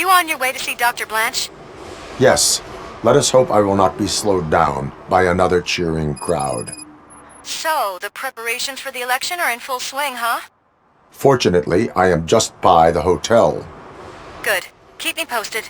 you on your way to see Dr. Blanche? Yes. Let us hope I will not be slowed down by another cheering crowd. So, the preparations for the election are in full swing, huh? Fortunately, I am just by the hotel. Good. Keep me posted.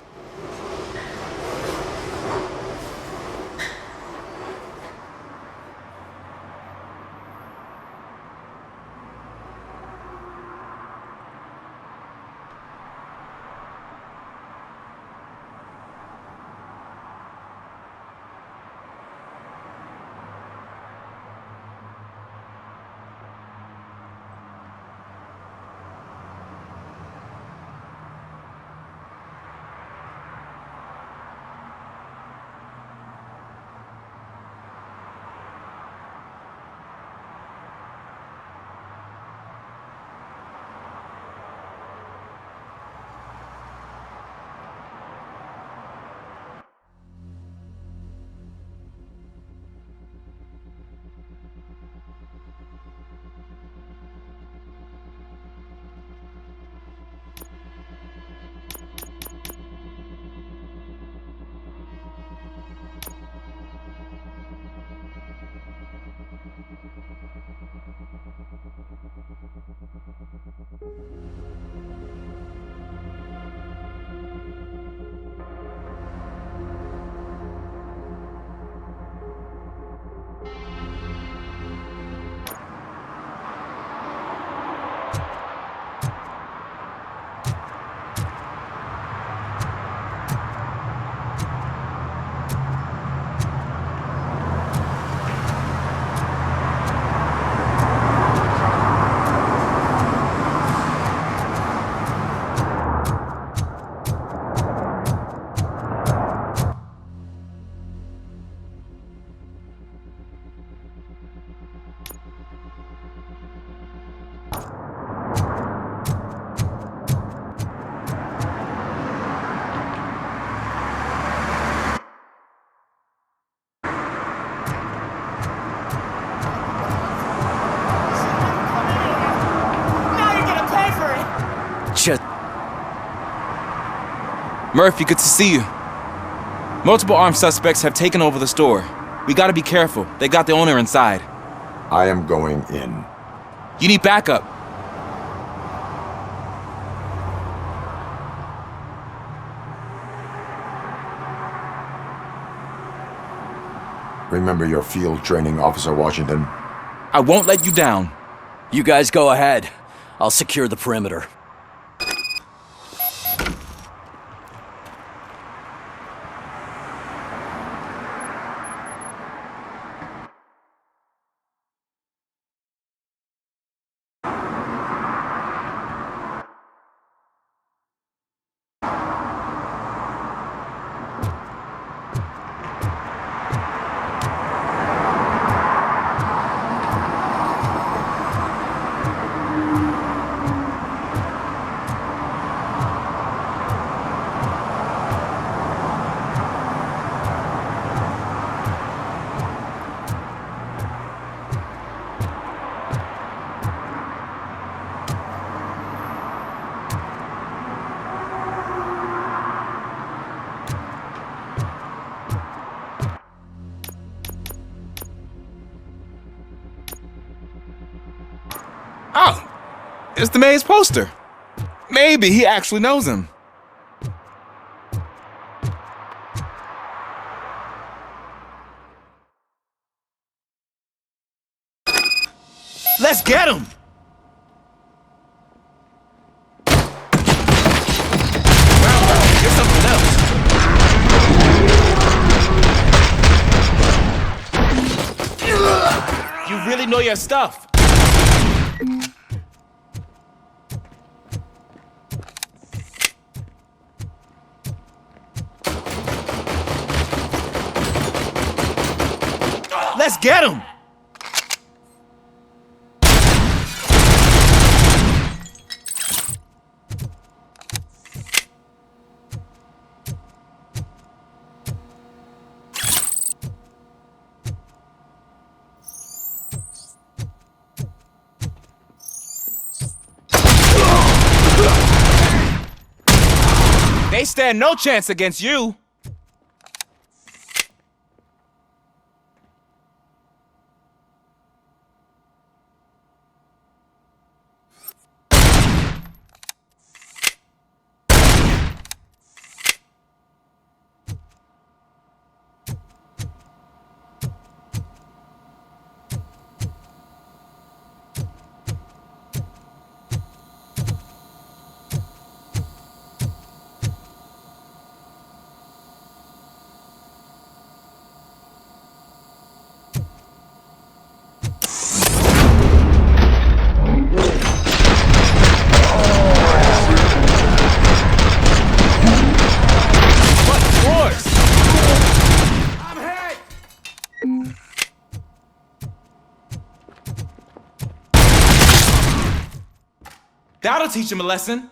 Murphy, good to see you. Multiple armed suspects have taken over the store. We gotta be careful. They got the owner inside. I am going in. You need backup. Remember your field training, Officer Washington. I won't let you down. You guys go ahead. I'll secure the perimeter. Oh, it's the mayor's poster. Maybe he actually knows him. Let's get him! Well, get something else. You really know your stuff. Let's get him! They They stand no chance against you. That'll teach him a lesson.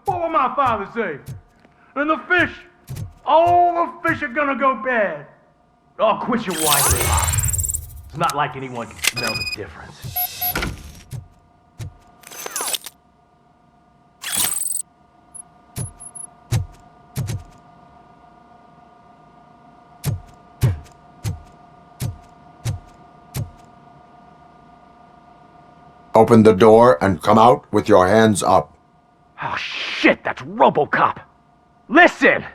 What will my father say? And the fish, all the fish are gonna go bad. Oh, quit your whining. It's not like anyone can smell the difference. Open the door and come out with your hands up. Oh, shit, that's RoboCop. Listen,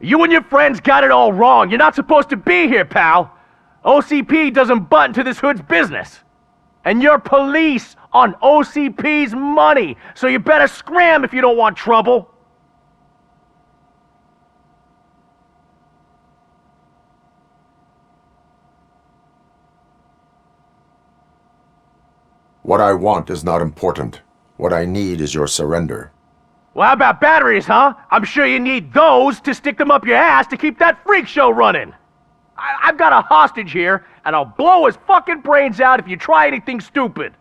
you and your friends got it all wrong. You're not supposed to be here, pal. OCP doesn't butt into this hood's business. And you're police on OCP's money, so you better scram if you don't want trouble. What I want is not important. What I need is your surrender. Well, how about batteries, huh? I'm sure you need those to stick them up your ass to keep that freak show running. I've got a hostage here, and I'll blow his fucking brains out if you try anything stupid.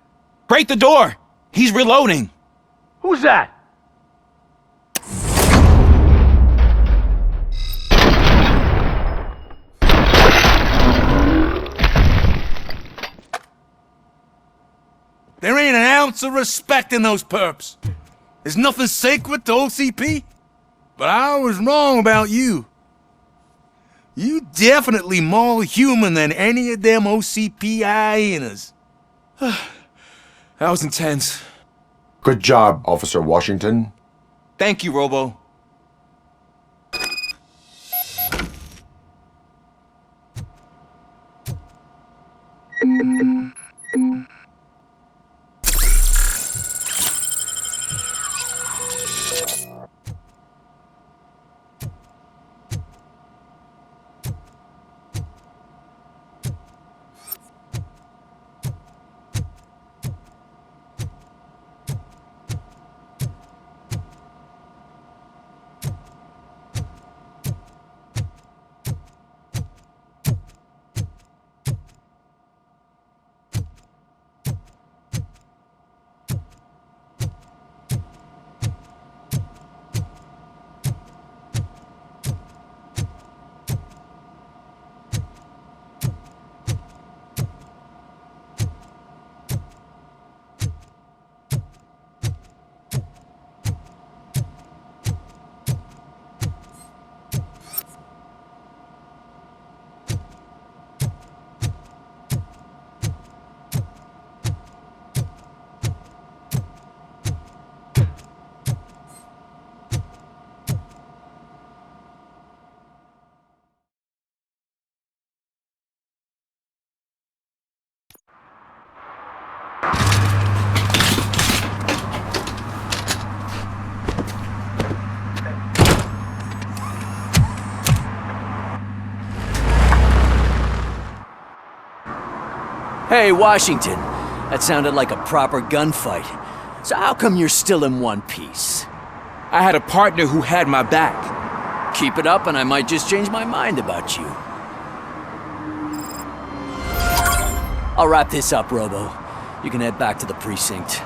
Break the door! He's reloading! Who's that? There ain't an ounce of respect in those perps. There's nothing sacred to OCP. But I was wrong about you. You definitely more human than any of them OCP hyenas. That was intense. Good job, Officer Washington. Thank you, Robo. Hey, Washington. That sounded like a proper gunfight. So how come you're still in one piece? I had a partner who had my back. Keep it up and I might just change my mind about you. I'll wrap this up, Robo. You can head back to the precinct.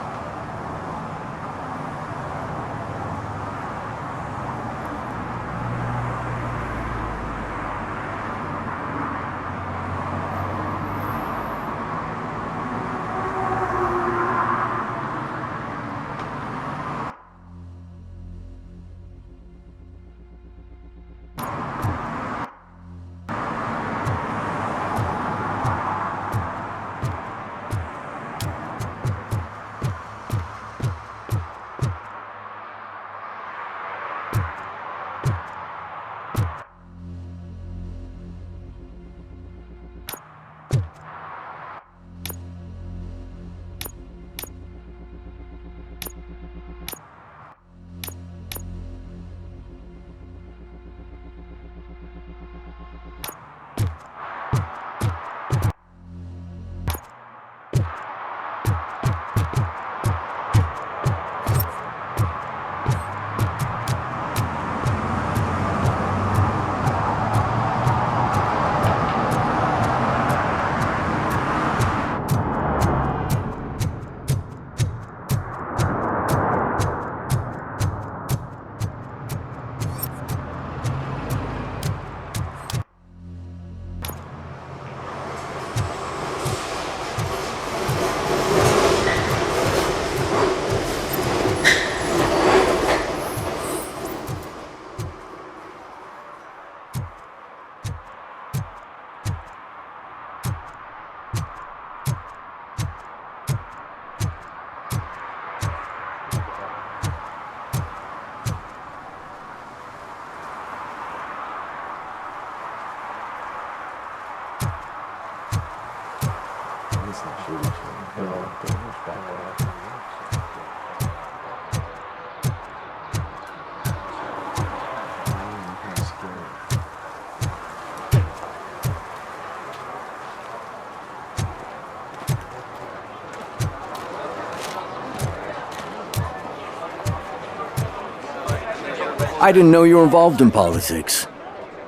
I didn't know you were involved in politics.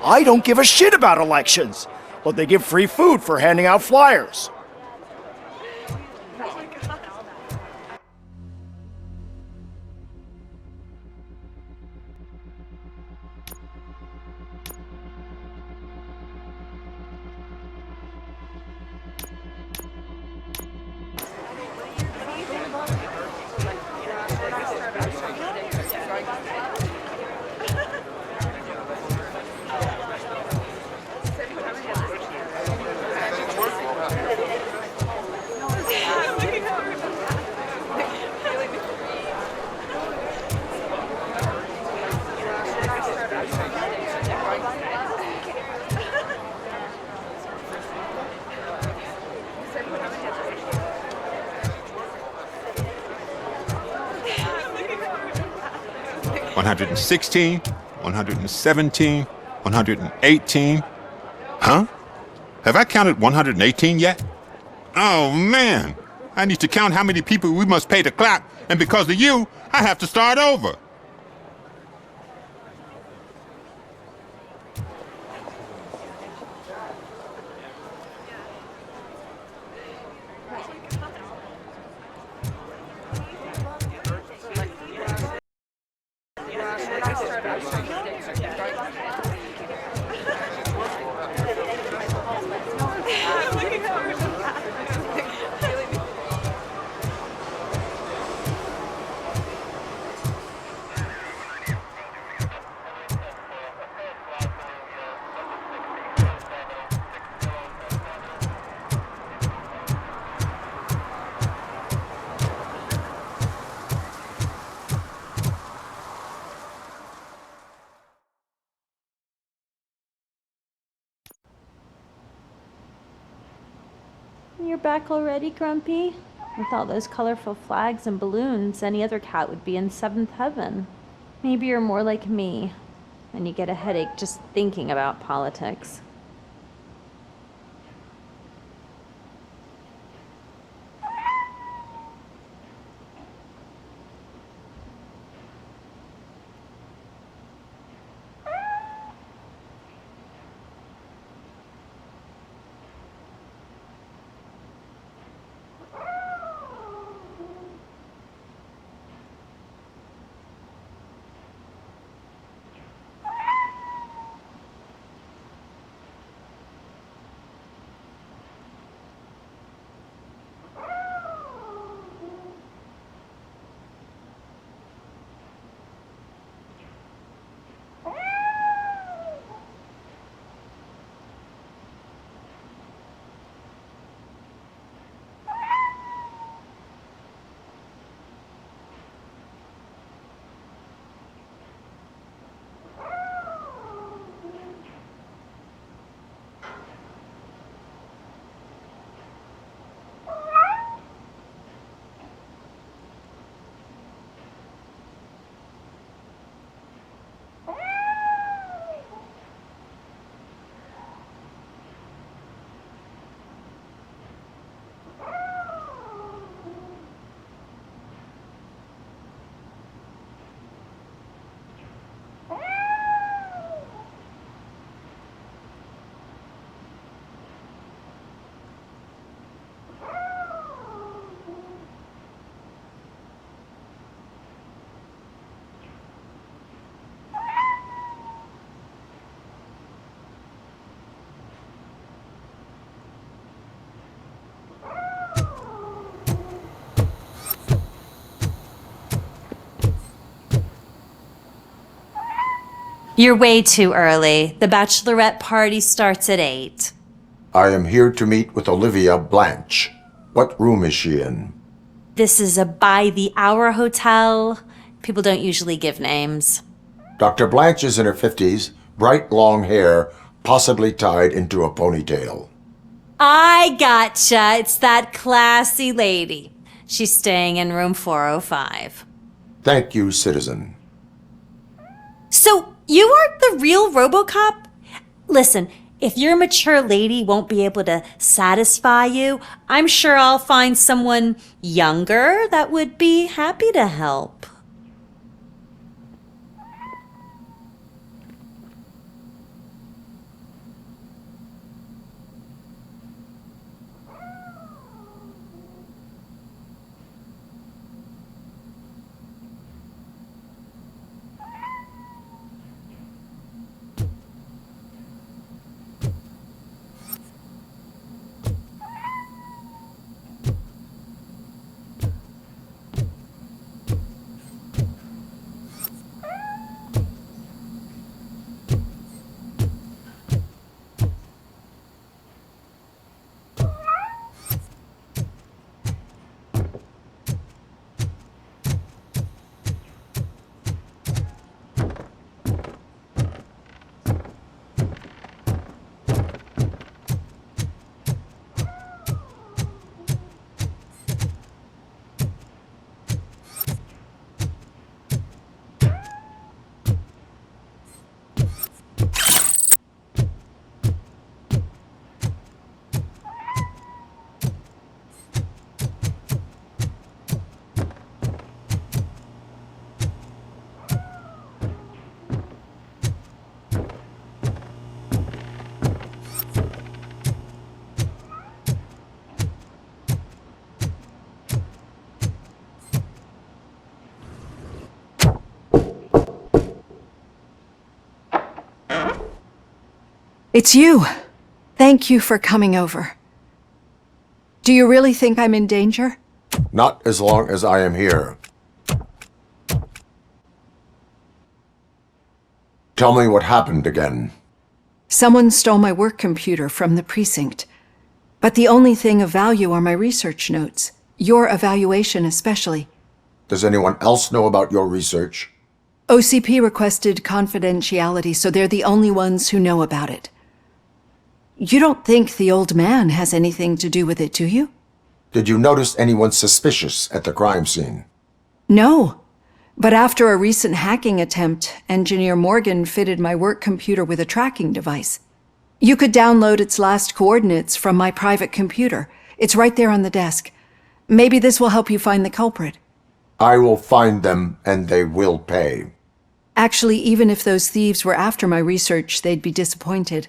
I don't give a shit about elections, but they give free food for handing out flyers. $116, $117, $118. Huh? Have I counted 118 yet? Oh, man. I need to count how many people we must pay to clap, and because of you, I have to start over. You're back already, Grumpy? With all those colorful flags and balloons, any other cat would be in seventh heaven. Maybe you're more like me, and you get a headache just thinking about politics. You're way too early. The bachelorette party starts at 8. I am here to meet with Olivia Blanche. What room is she in? This is a by-the-hour hotel. People don't usually give names. Dr. Blanche is in her 50s, bright long hair, possibly tied into a ponytail. I gotcha. It's that classy lady. She's staying in room 405. Thank you, citizen. So, you are the real RoboCop? Listen, if your mature lady won't be able to satisfy you, I'm sure I'll find someone younger that would be happy to help. It's you. Thank you for coming over. Do you really think I'm in danger? Not as long as I am here. Tell me what happened again. Someone stole my work computer from the precinct. But the only thing of value are my research notes. Your evaluation especially. Does anyone else know about your research? OCP requested confidentiality, so they're the only ones who know about it. You don't think the old man has anything to do with it, do you? Did you notice anyone suspicious at the crime scene? No. But after a recent hacking attempt, Engineer Morgan fitted my work computer with a tracking device. You could download its last coordinates from my private computer. It's right there on the desk. Maybe this will help you find the culprit. I will find them, and they will pay. Actually, even if those thieves were after my research, they'd be disappointed.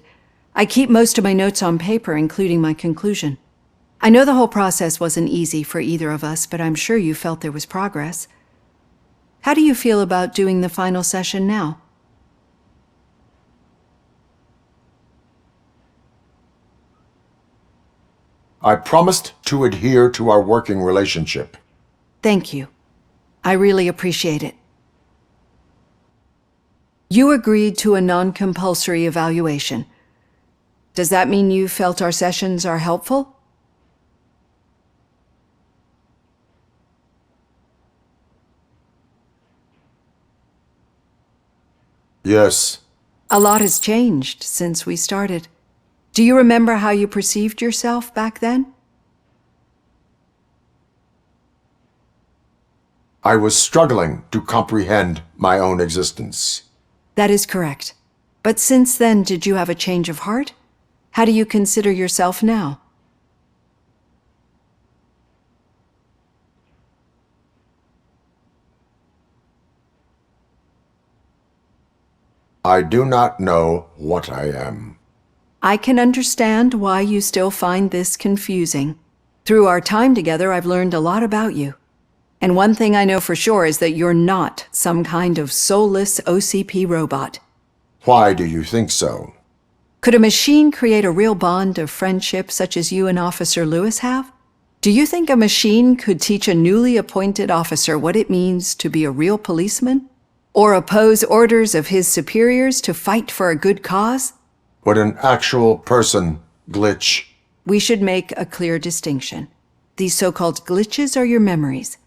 I keep most of my notes on paper, including my conclusion. I know the whole process wasn't easy for either of us, but I'm sure you felt there was progress. How do you feel about doing the final session now? I promised to adhere to our working relationship. Thank you. I really appreciate it. You agreed to a non-compulsory evaluation. Does that mean you felt our sessions are helpful? Yes. A lot has changed since we started. Do you remember how you perceived yourself back then? I was struggling to comprehend my own existence. That is correct. But since then, did you have a change of heart? How do you consider yourself now? I do not know what I am. I can understand why you still find this confusing. Through our time together, I've learned a lot about you. And one thing I know for sure is that you're not some kind of soulless OCP robot. Why do you think so? Could a machine create a real bond of friendship such as you and Officer Lewis have? Do you think a machine could teach a newly appointed officer what it means to be a real policeman? Or oppose orders of his superiors to fight for a good cause? Would an actual person glitch? We should make a clear distinction. These so-called glitches are your memories.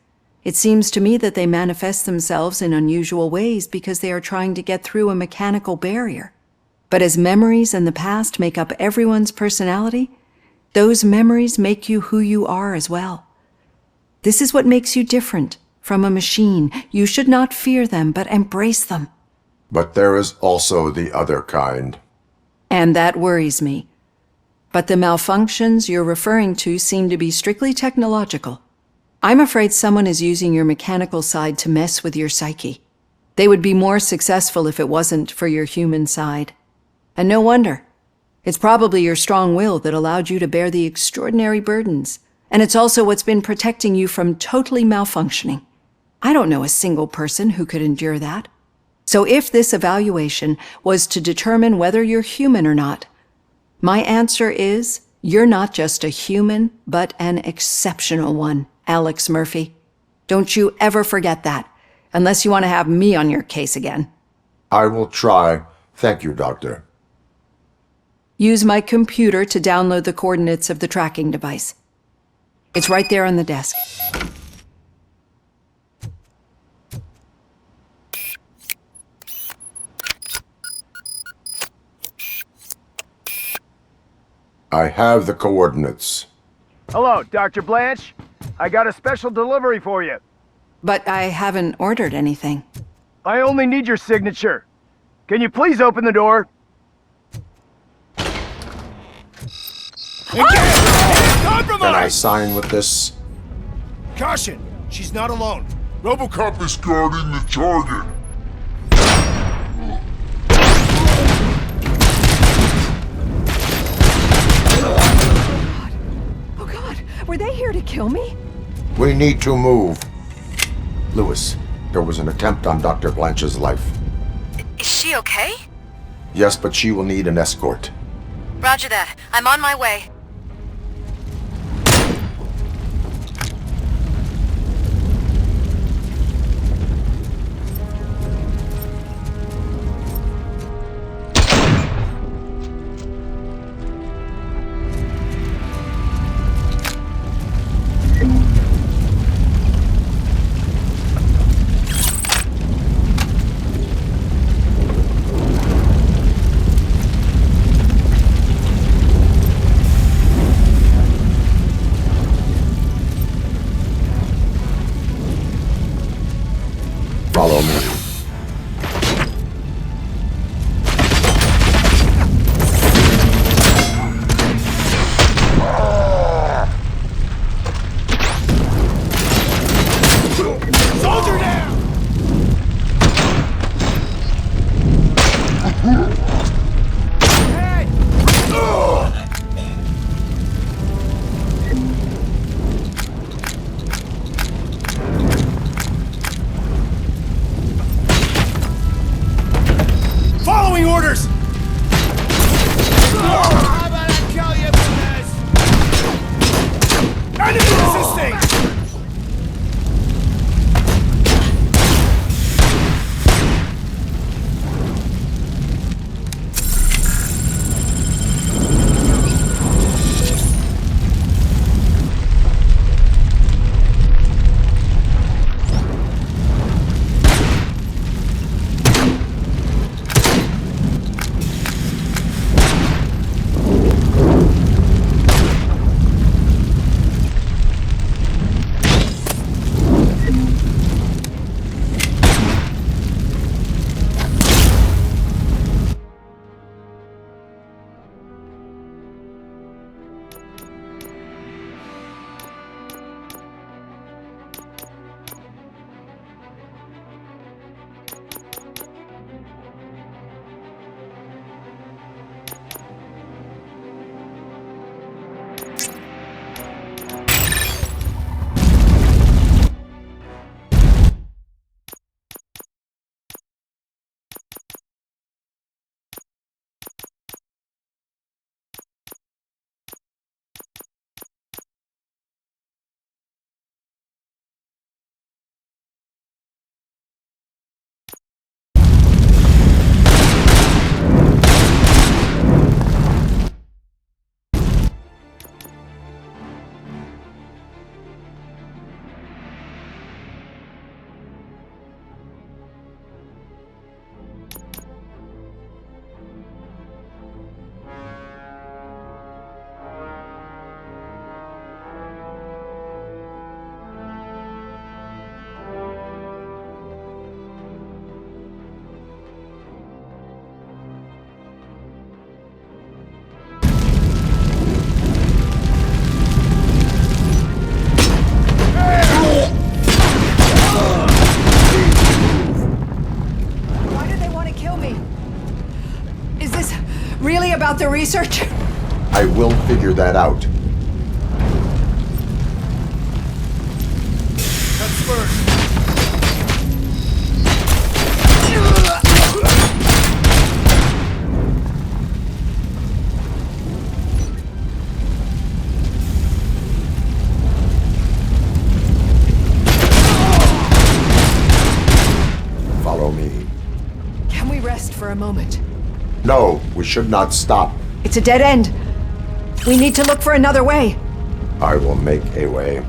It seems to me that they manifest themselves in unusual ways because they are trying to get through a mechanical barrier. But as memories in the past make up everyone's personality, those memories make you who you are as well. This is what makes you different from a machine. You should not fear them, but embrace them. But there is also the other kind. And that worries me. But the malfunctions you're referring to seem to be strictly technological. I'm afraid someone is using your mechanical side to mess with your psyche. They would be more successful if it wasn't for your human side. And no wonder. It's probably your strong will that allowed you to bear the extraordinary burdens. And it's also what's been protecting you from totally malfunctioning. I don't know a single person who could endure that. So if this evaluation was to determine whether you're human or not, my answer is you're not just a human, but an exceptional one, Alex Murphy. Don't you ever forget that, unless you want to have me on your case again. I will try. Thank you, Doctor. Use my computer to download the coordinates of the tracking device. It's right there on the desk. I have the coordinates. Hello, Dr. Blanche. I got a special delivery for you. But I haven't ordered anything. I only need your signature. Can you please open the door? Can I sign with this? Caution! She's not alone. RoboCop is guarding the target. Oh God, were they here to kill me? We need to move. Lewis, there was an attempt on Dr. Blanche's life. Is she okay? Yes, but she will need an escort. Roger that. I'm on my way. the research? I will figure that out. That's first. Follow me. Can we rest for a moment? No, we should not stop. It's a dead end. We need to look for another way. I will make a way.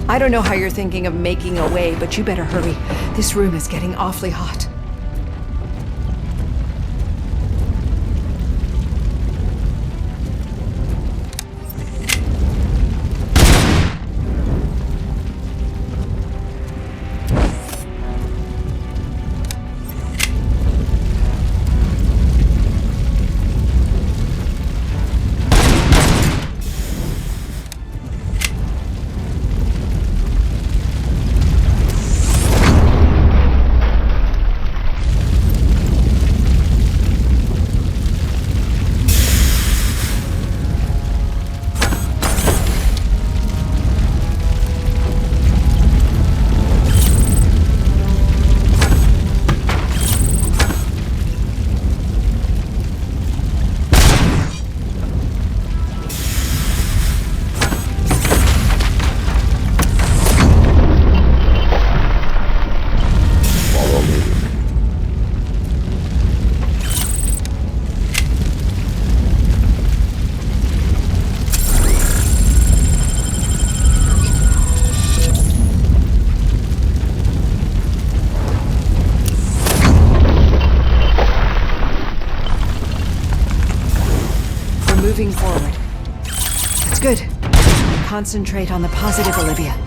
I don't know how you're thinking of making a way, but you better hurry. This room is getting awfully hot. Moving forward. That's good. Concentrate on the positive, Olivia.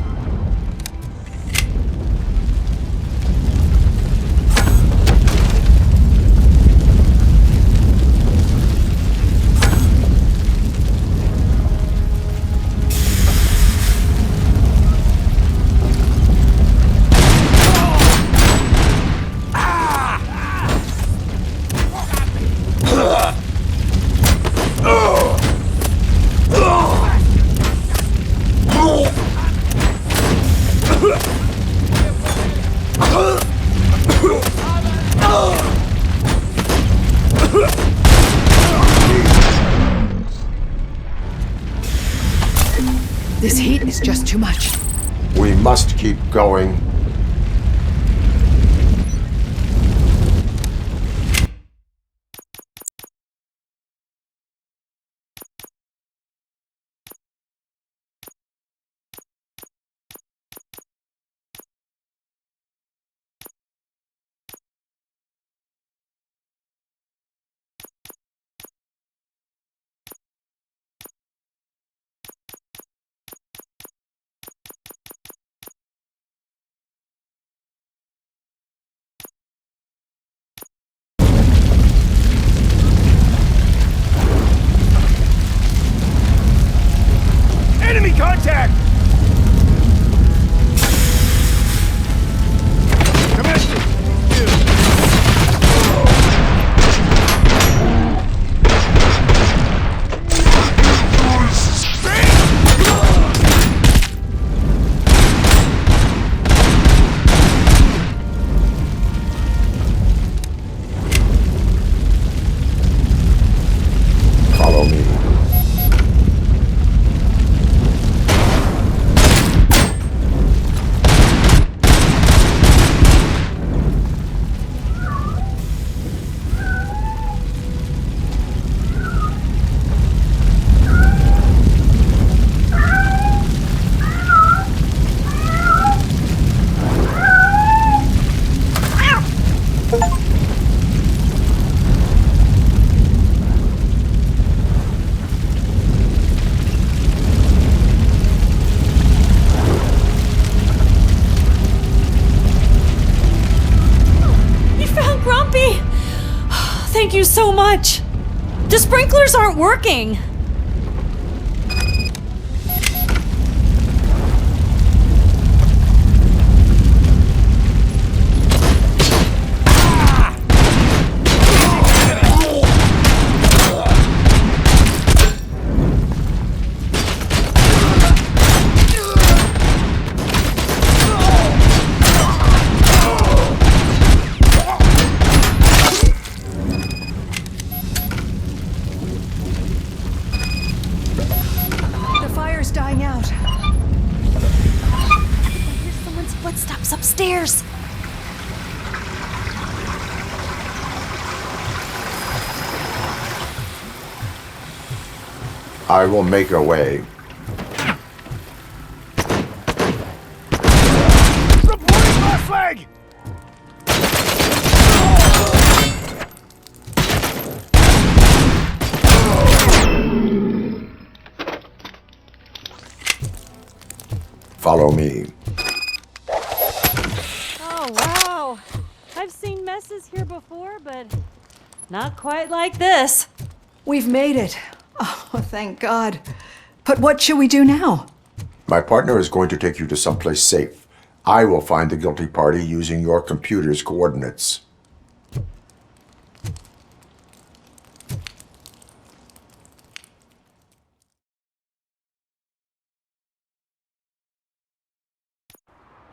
This heat is just too much. We must keep going. Enemy contact! Follow me. Thank you so much. The sprinklers aren't working. dying out. I hear someone's footsteps upstairs. I will make a way. Reporting left leg! Follow me. Oh, wow. I've seen messes here before, but not quite like this. We've made it. Oh, thank God. But what should we do now? My partner is going to take you to someplace safe. I will find the guilty party using your computer's coordinates.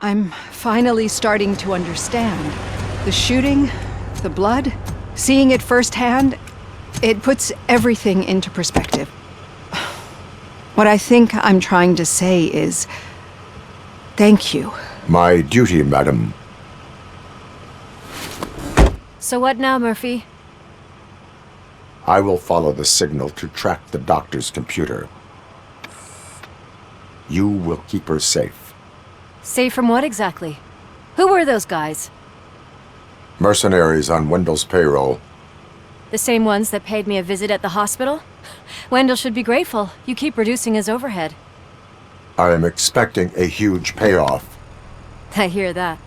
I'm finally starting to understand. The shooting, the blood, seeing it firsthand, it puts everything into perspective. What I think I'm trying to say is, thank you. My duty, madam. So what now, Murphy? I will follow the signal to track the doctor's computer. You will keep her safe. Safe from what exactly? Who were those guys? Mercenaries on Wendell's payroll. The same ones that paid me a visit at the hospital? Wendell should be grateful. You keep reducing his overhead. I am expecting a huge payoff. I hear that.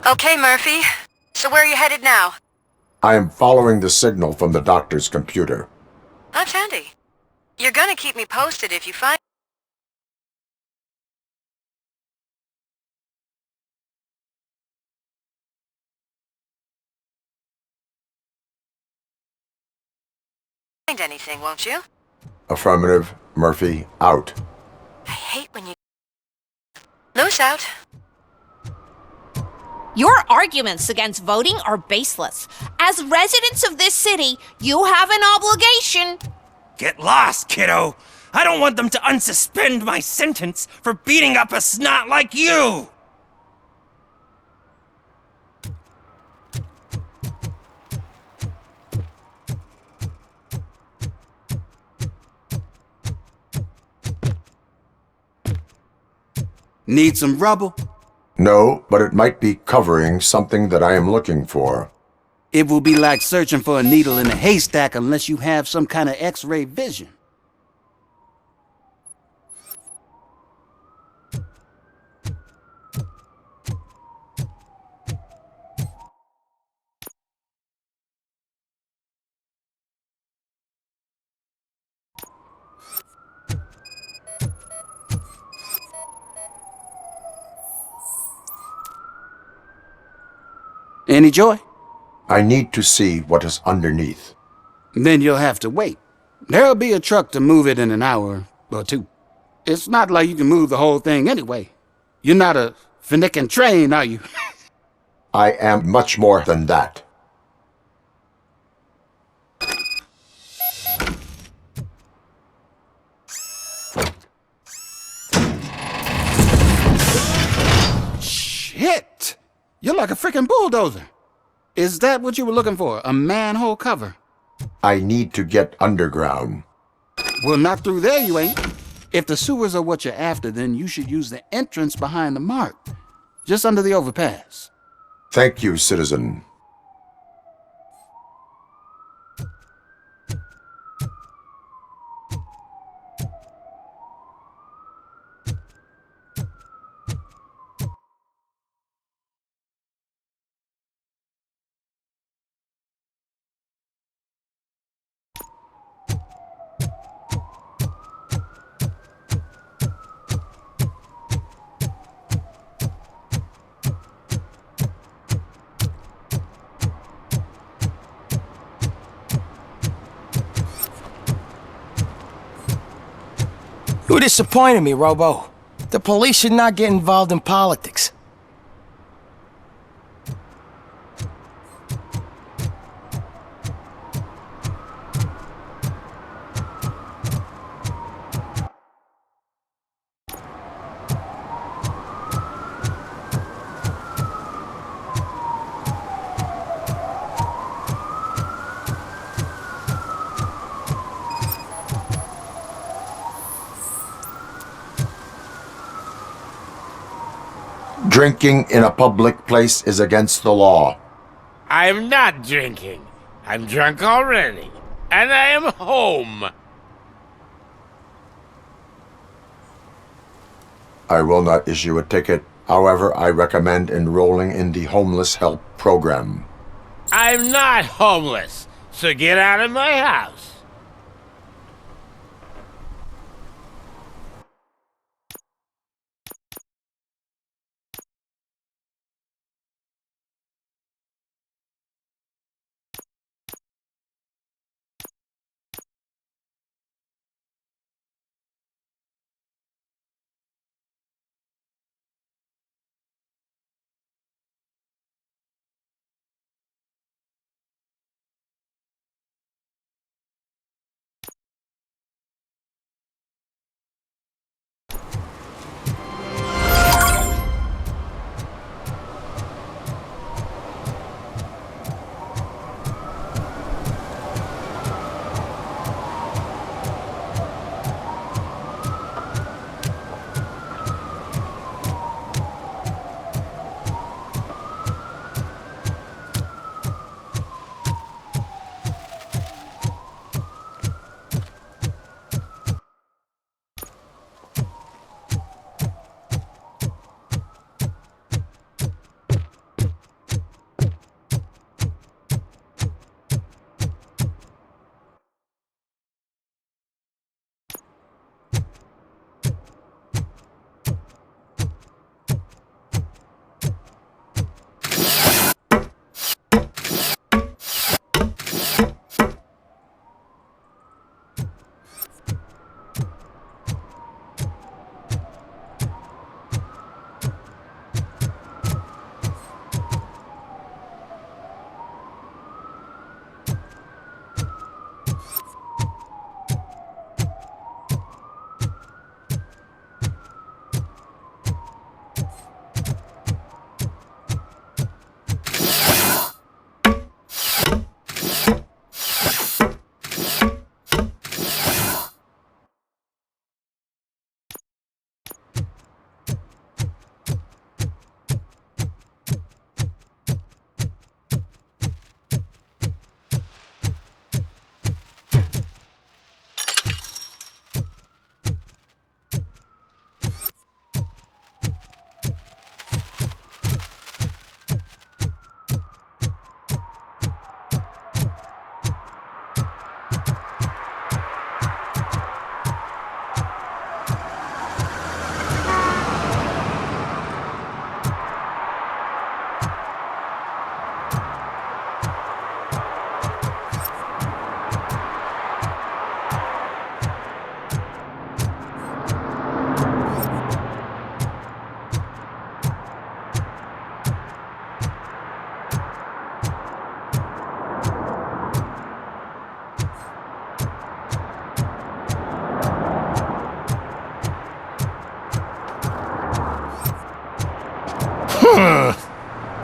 Okay, Murphy. So where are you headed now? I am following the signal from the doctor's computer. That's handy. You're gonna keep me posted if you find... anything, won't you? Affirmative. Murphy, out. I hate when you... Loose out. Your arguments against voting are baseless. As residents of this city, you have an obligation. Get lost, kiddo. I don't want them to unsuspend my sentence for beating up a snot like you. Need some rubble? No, but it might be covering something that I am looking for. It will be like searching for a needle in a haystack unless you have some kind of X-ray vision. Any joy? I need to see what is underneath. Then you'll have to wait. There'll be a truck to move it in an hour or two. It's not like you can move the whole thing anyway. You're not a finicking train, are you? I am much more than that. Shit! You're like a freaking bulldozer. Is that what you were looking for? A manhole cover? I need to get underground. Well, not through there, you ain't. If the sewers are what you're after, then you should use the entrance behind the mark. Just under the overpass. Thank you, citizen. You disappointed me, Robo. The police should not get involved in politics. Drinking in a public place is against the law. I'm not drinking. I'm drunk already. And I am home. I will not issue a ticket. However, I recommend enrolling in the homeless help program. I'm not homeless, so get out of my house.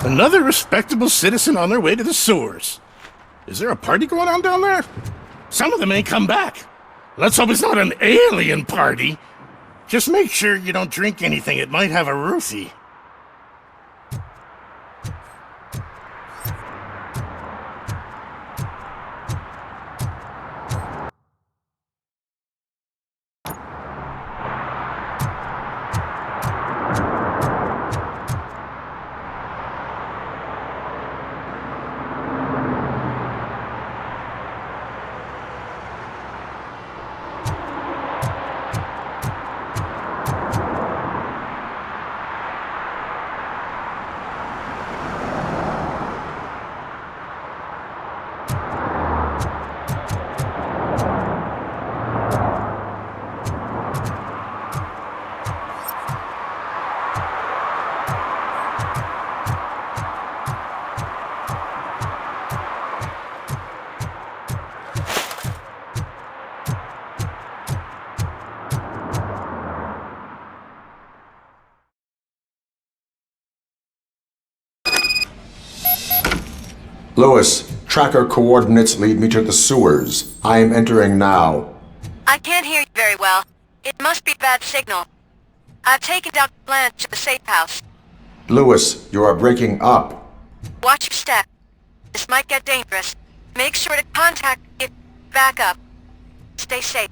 Another respectable citizen on their way to the sewers. Is there a party going on down there? Some of them ain't come back. Let's hope it's not an alien party. Just make sure you don't drink anything. It might have a roofie. Lewis, tracker coordinates lead me to the sewers. I am entering now. I can't hear you very well. It must be bad signal. I've taken Dr. Blanche to the safe house. Lewis, you are breaking up. Watch your step. This might get dangerous. Make sure to contact it back up. Stay safe.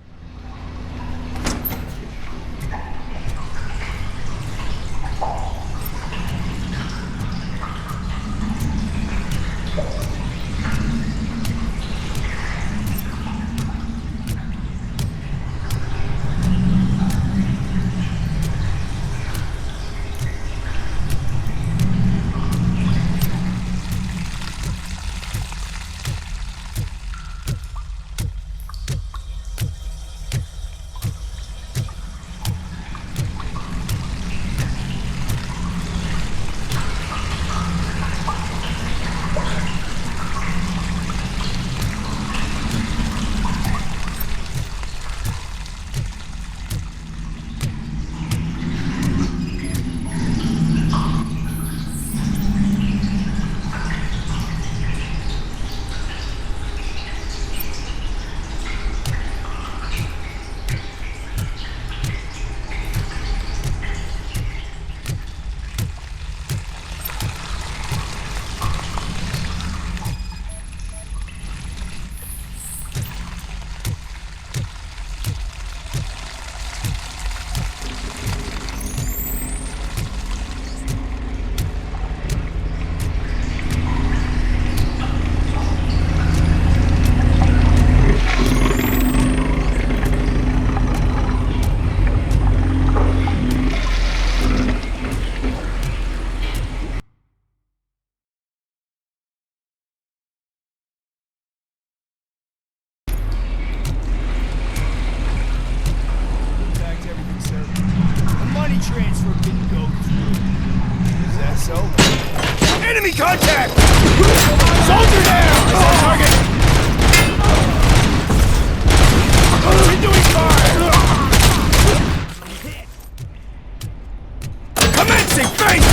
Transfer didn't go through. Is that so? Enemy contact! Soldier down! Is that target? Continuing fire! Commencing face!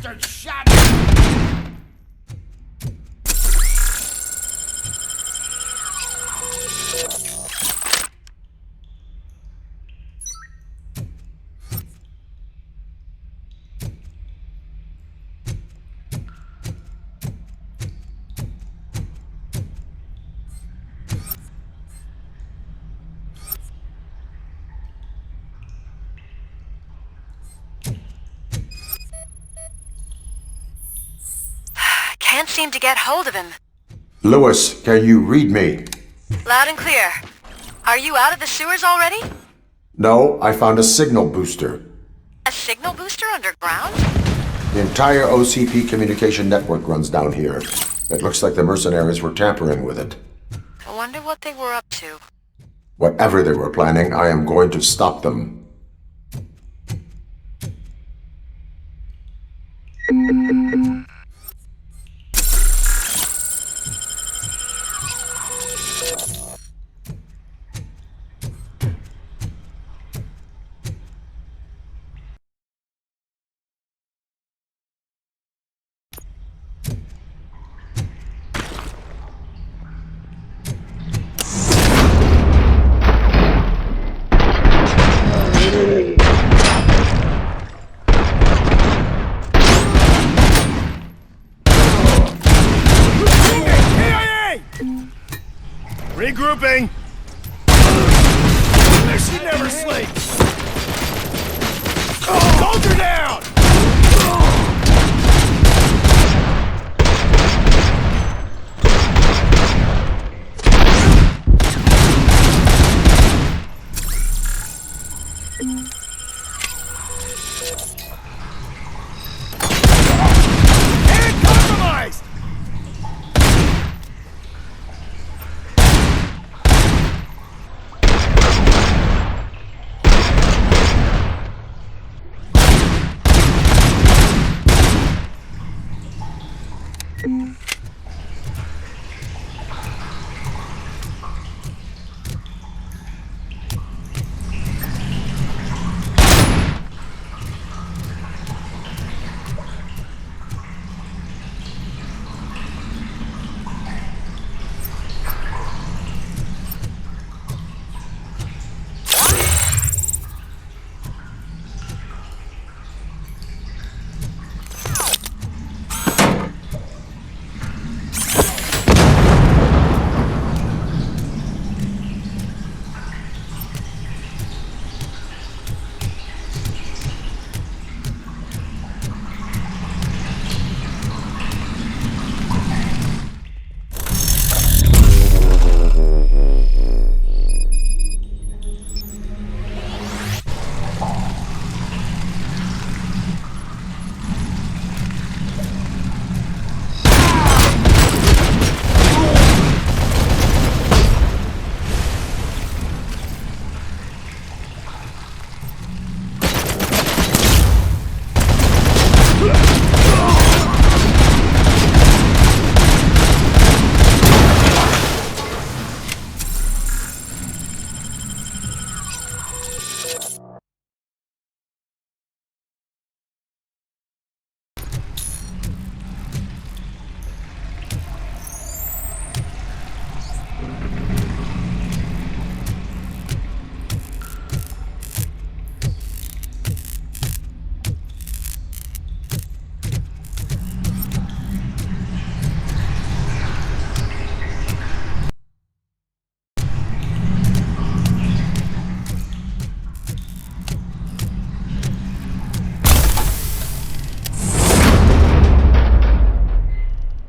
bastard shot! Can't seem to get hold of him. Lewis, can you read me? Loud and clear. Are you out of the sewers already? No, I found a signal booster. A signal booster underground? The entire OCP communication network runs down here. It looks like the mercenaries were tampering with it. I wonder what they were up to. Whatever they were planning, I am going to stop them. Regrouping! She never sleeps! Soldier down! And compromised!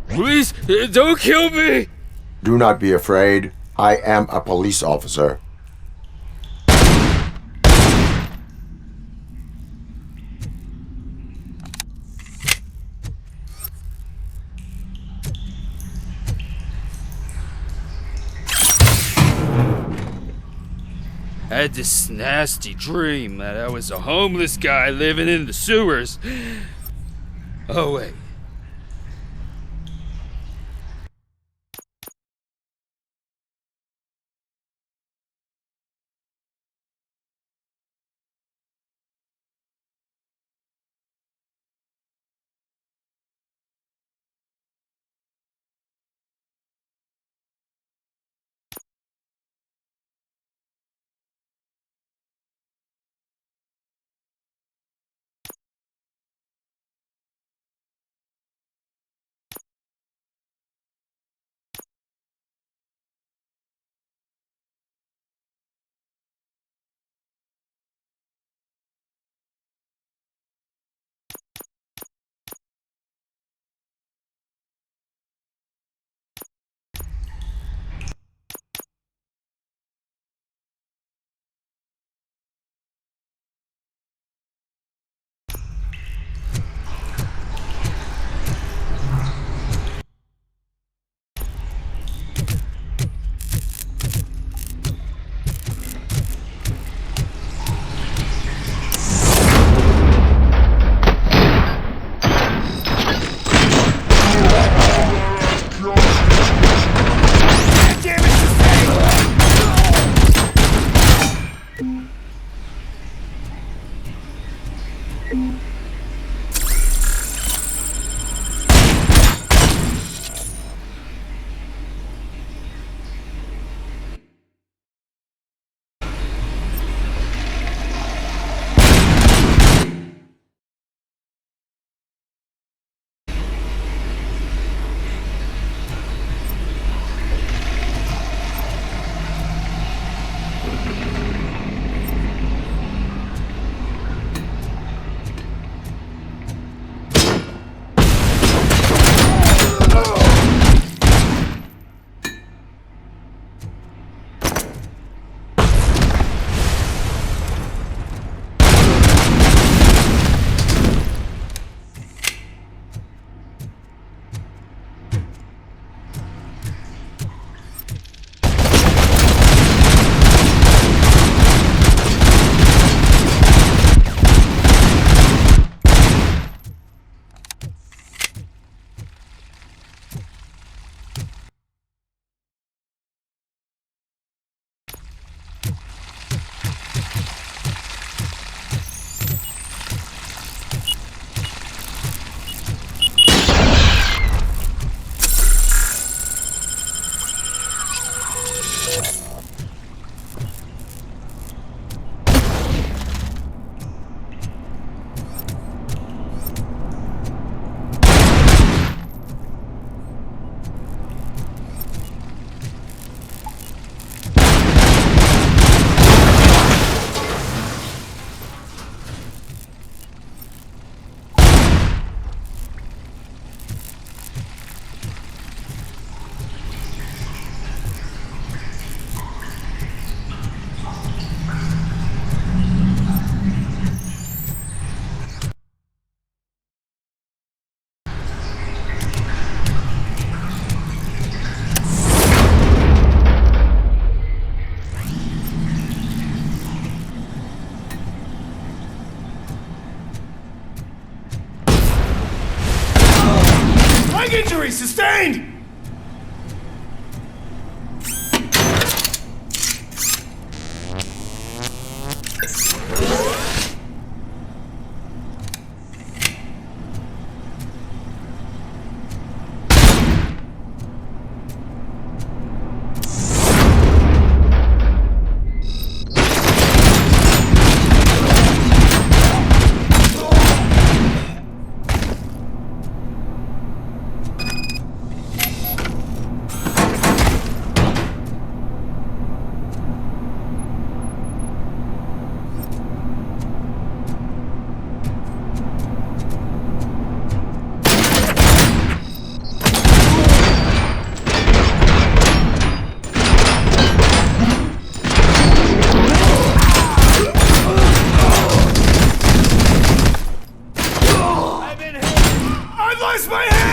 Please, don't kill me! Do not be afraid. I am a police officer. I had this nasty dream that I was a homeless guy living in the sewers. Oh, wait. injury sustained! I've lost my hand!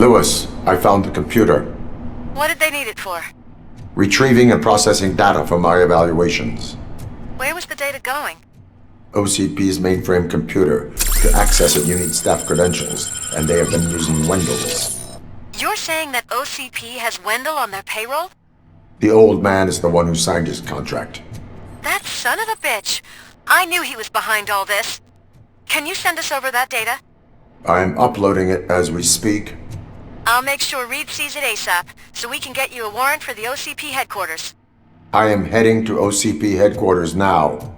Lewis, I found the computer. What did they need it for? Retrieving and processing data from my evaluations. Where was the data going? OCP's mainframe computer. To access it, you need staff credentials, and they have been using Wendell's. You're saying that OCP has Wendell on their payroll? The old man is the one who signed his contract. That son of a bitch! I knew he was behind all this. Can you send us over that data? I'm uploading it as we speak. I'll make sure Reed sees it ASAP, so we can get you a warrant for the OCP headquarters. I am heading to OCP headquarters now.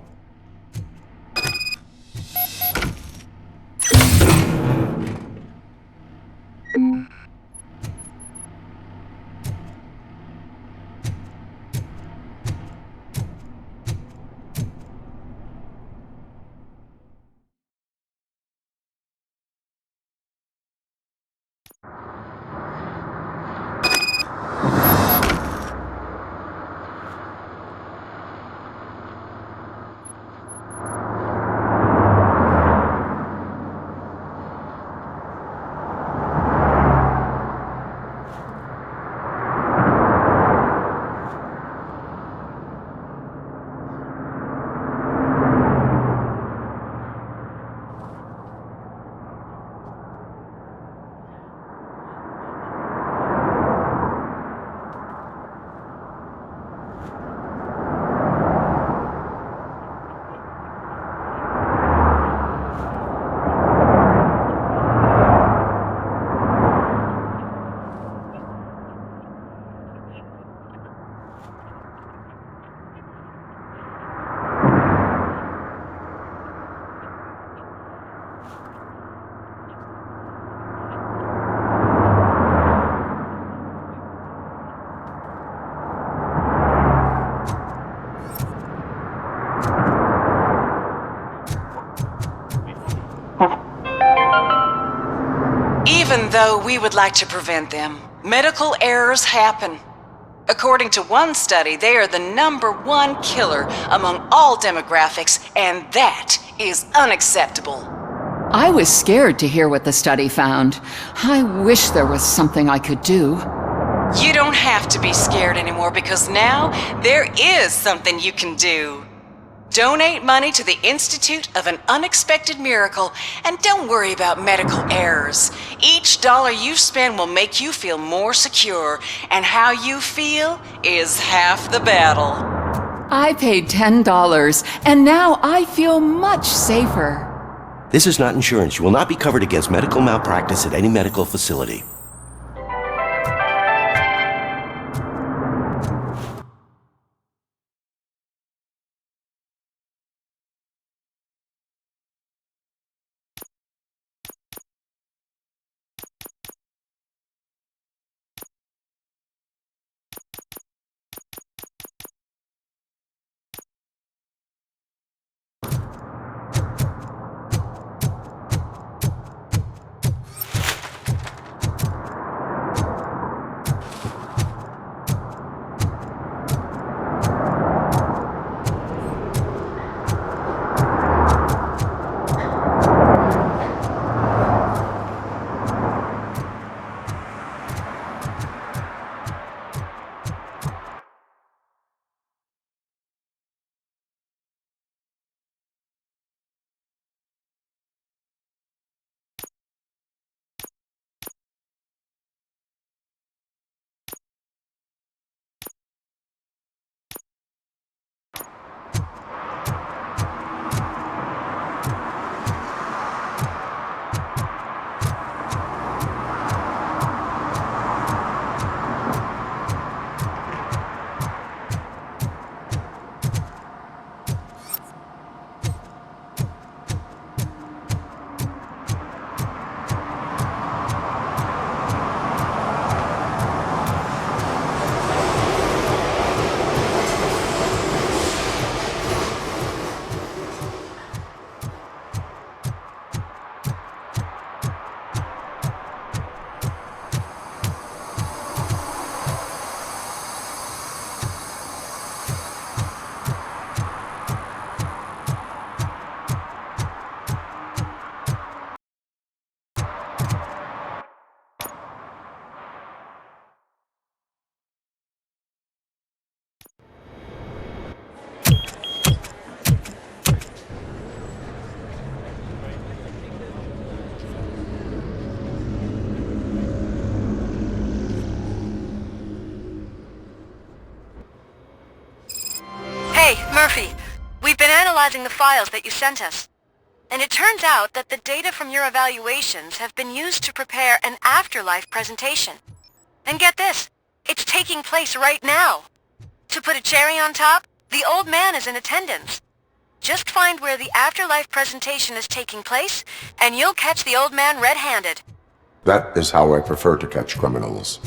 Even though we would like to prevent them, medical errors happen. According to one study, they are the #1 killer among all demographics, and that is unacceptable. I was scared to hear what the study found. I wish there was something I could do. You don't have to be scared anymore because now there is something you can do. Donate money to the Institute of an Unexpected Miracle, and don't worry about medical errors. Each dollar you spend will make you feel more secure, and how you feel is half the battle. I paid $10, and now I feel much safer. This is not insurance. You will not be covered against medical malpractice at any medical facility. Hey, Murphy. We've been analyzing the files that you sent us. And it turns out that the data from your evaluations have been used to prepare an afterlife presentation. And get this, it's taking place right now. To put a cherry on top, the old man is in attendance. Just find where the afterlife presentation is taking place, and you'll catch the old man red-handed. That is how I prefer to catch criminals.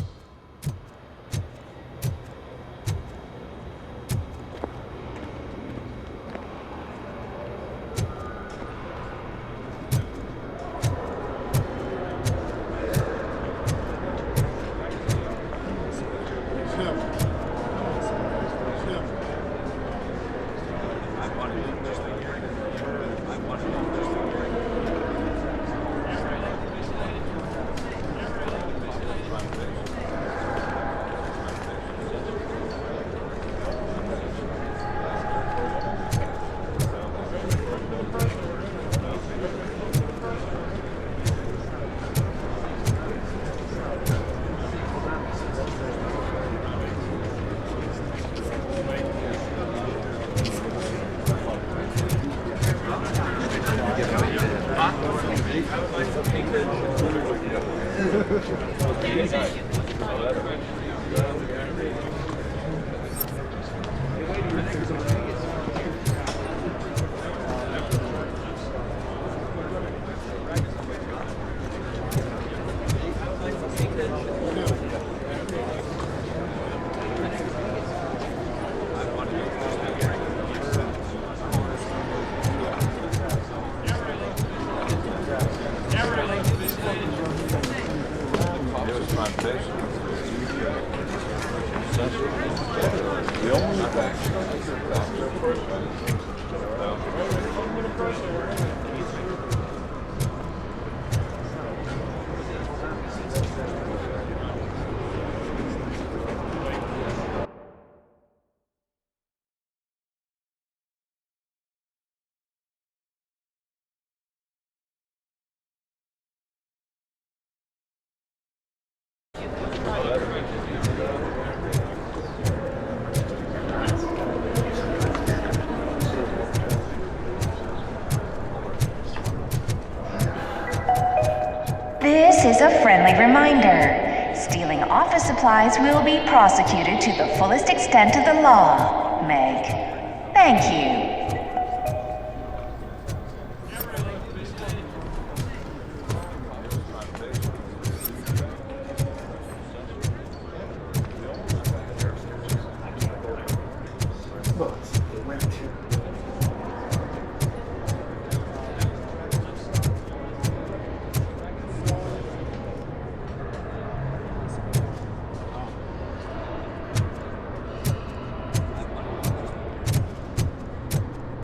This is a friendly reminder. Stealing office supplies will be prosecuted to the fullest extent of the law, Meg. Thank you.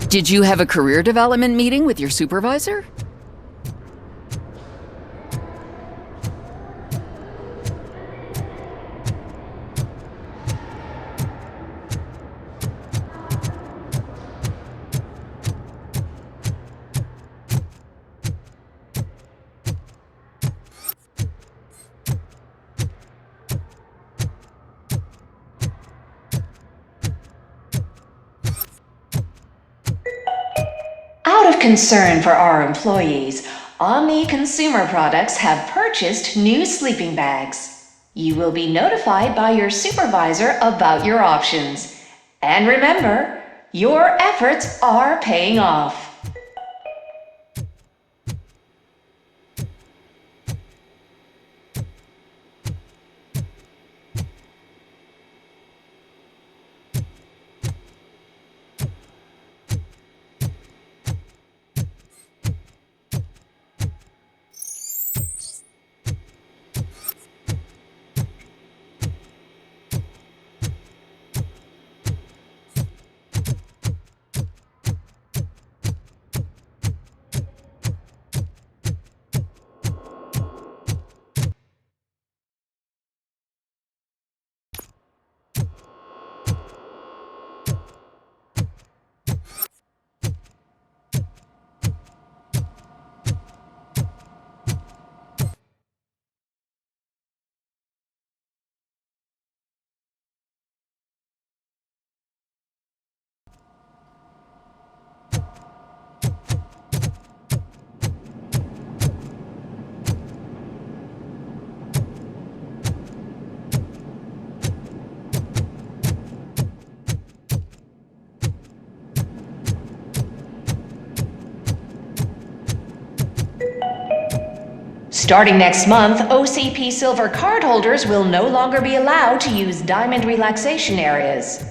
Did you have a career development meeting with your supervisor? Out of concern for our employees, Omni Consumer Products have purchased new sleeping bags. You will be notified by your supervisor about your options. And remember, your efforts are paying off. Starting next month, OCP Silver cardholders will no longer be allowed to use diamond relaxation areas.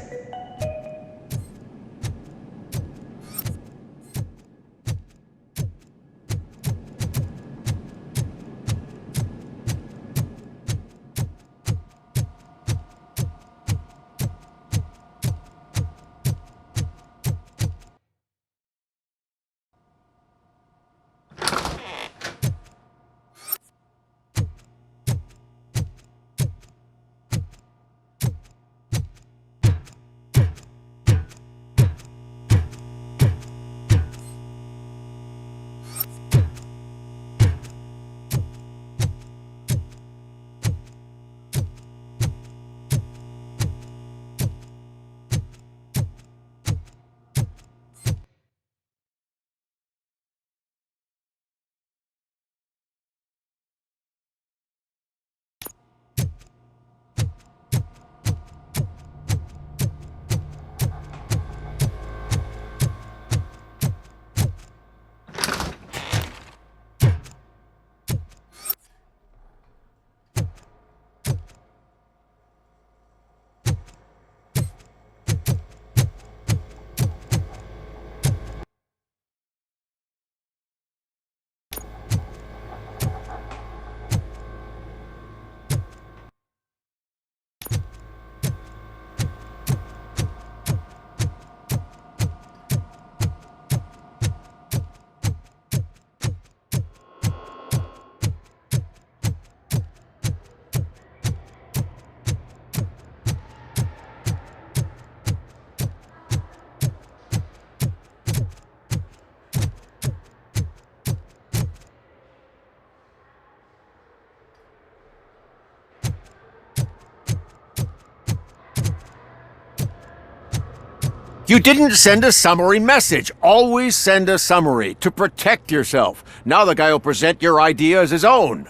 You didn't send a summary message. Always send a summary to protect yourself. Now the guy will present your idea as his own.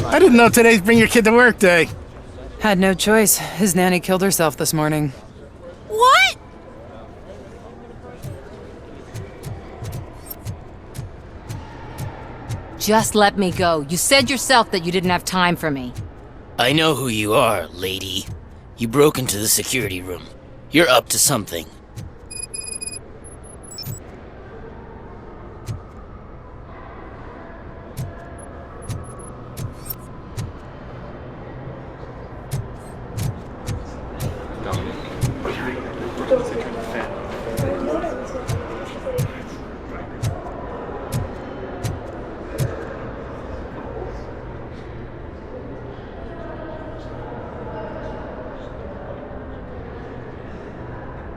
I didn't know today's Bring Your Kid to Work Day. Had no choice. His nanny killed herself this morning. What? Just let me go. You said yourself that you didn't have time for me. I know who you are, lady. You broke into the security room. You're up to something.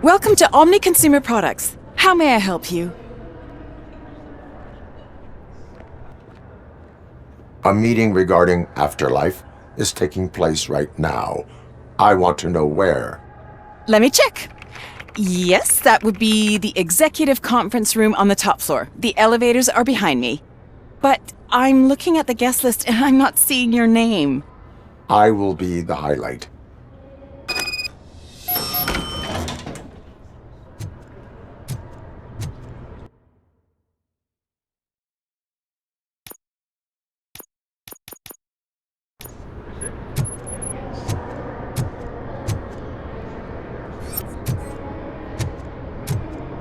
Welcome to Omni Consumer Products. How may I help you? A meeting regarding afterlife is taking place right now. I want to know where. Let me check. Yes, that would be the executive conference room on the top floor. The elevators are behind me. But I'm looking at the guest list and I'm not seeing your name. I will be the highlight.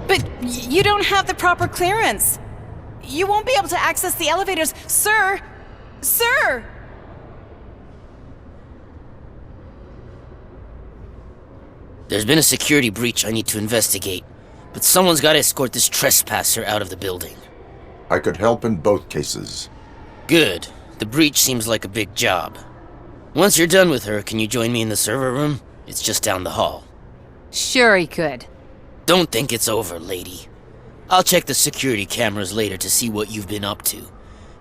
But you don't have the proper clearance. You won't be able to access the elevators. Sir! Sir! There's been a security breach I need to investigate, but someone's got to escort this trespasser out of the building. I could help in both cases. Good. The breach seems like a big job. Once you're done with her, can you join me in the server room? It's just down the hall. Sure he could. Don't think it's over, lady. I'll check the security cameras later to see what you've been up to.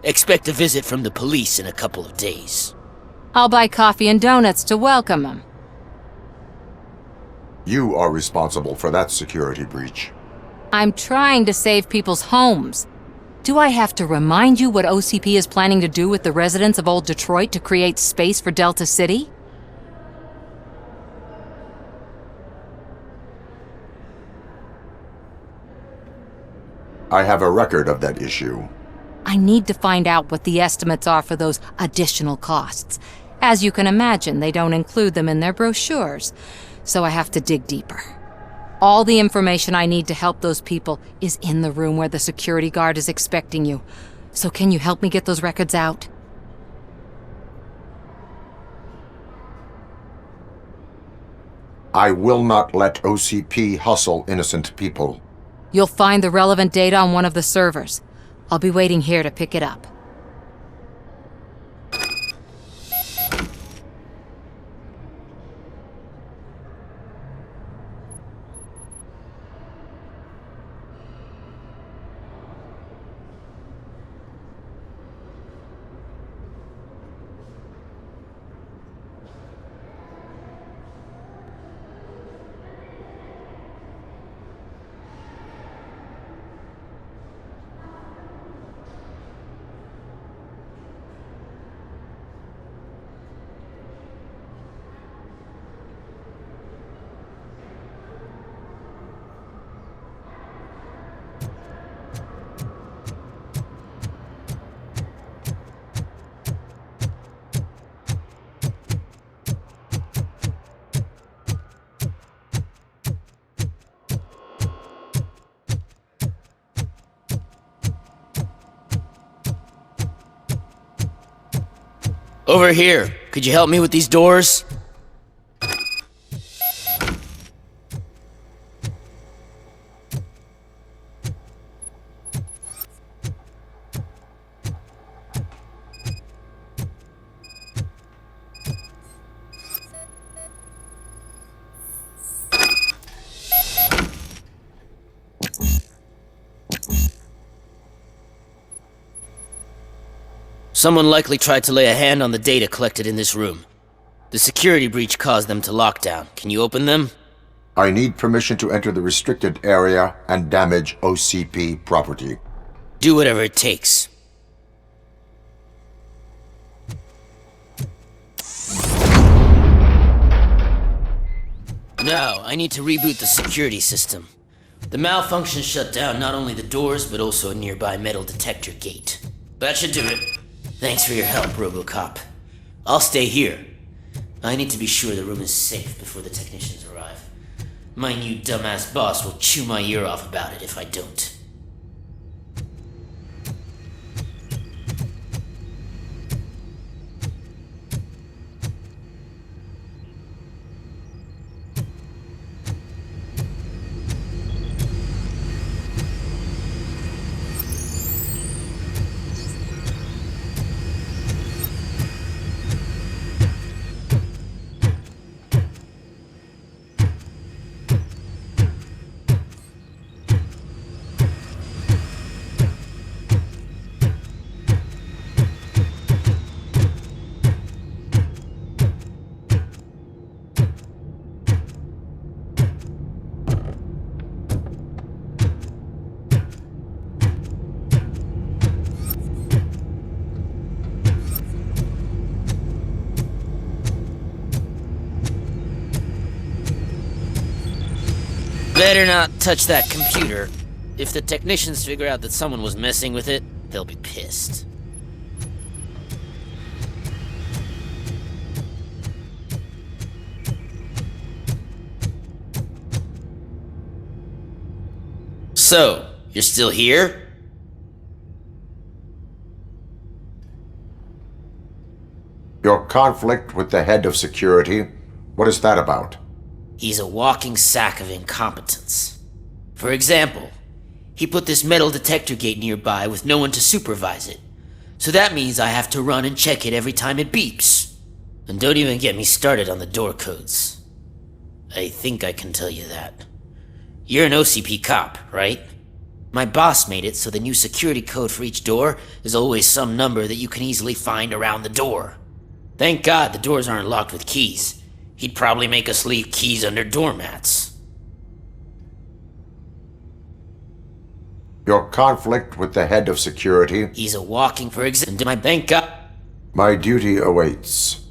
Expect a visit from the police in a couple of days. I'll buy coffee and donuts to welcome him. You are responsible for that security breach. I'm trying to save people's homes. Do I have to remind you what OCP is planning to do with the residents of Old Detroit to create space for Delta City? I have a record of that issue. I need to find out what the estimates are for those additional costs. As you can imagine, they don't include them in their brochures, so I have to dig deeper. All the information I need to help those people is in the room where the security guard is expecting you. So can you help me get those records out? I will not let OCP hustle innocent people. You'll find the relevant data on one of the servers. I'll be waiting here to pick it up. Over here. Could you help me with these doors? Someone likely tried to lay a hand on the data collected in this room. The security breach caused them to lock down. Can you open them? I need permission to enter the restricted area and damage OCP property. Do whatever it takes. Now, I need to reboot the security system. The malfunction shut down not only the doors, but also a nearby metal detector gate. That should do it. Thanks for your help, RoboCop. I'll stay here. I need to be sure the room is safe before the technicians arrive. My new dumbass boss will chew my ear off about it if I don't. Better not touch that computer. If the technicians figure out that someone was messing with it, they'll be pissed. So, you're still here? Your conflict with the head of security, what is that about? He's a walking sack of incompetence. For example, he put this metal detector gate nearby with no one to supervise it. So that means I have to run and check it every time it beeps. And don't even get me started on the door codes. I think I can tell you that. You're an OCP cop, right? My boss made it so the new security code for each door is always some number that you can easily find around the door. Thank God the doors aren't locked with keys. He'd probably make us leave keys under doormats. Your conflict with the head of security? He's a walking, for example, my bank up. My duty awaits.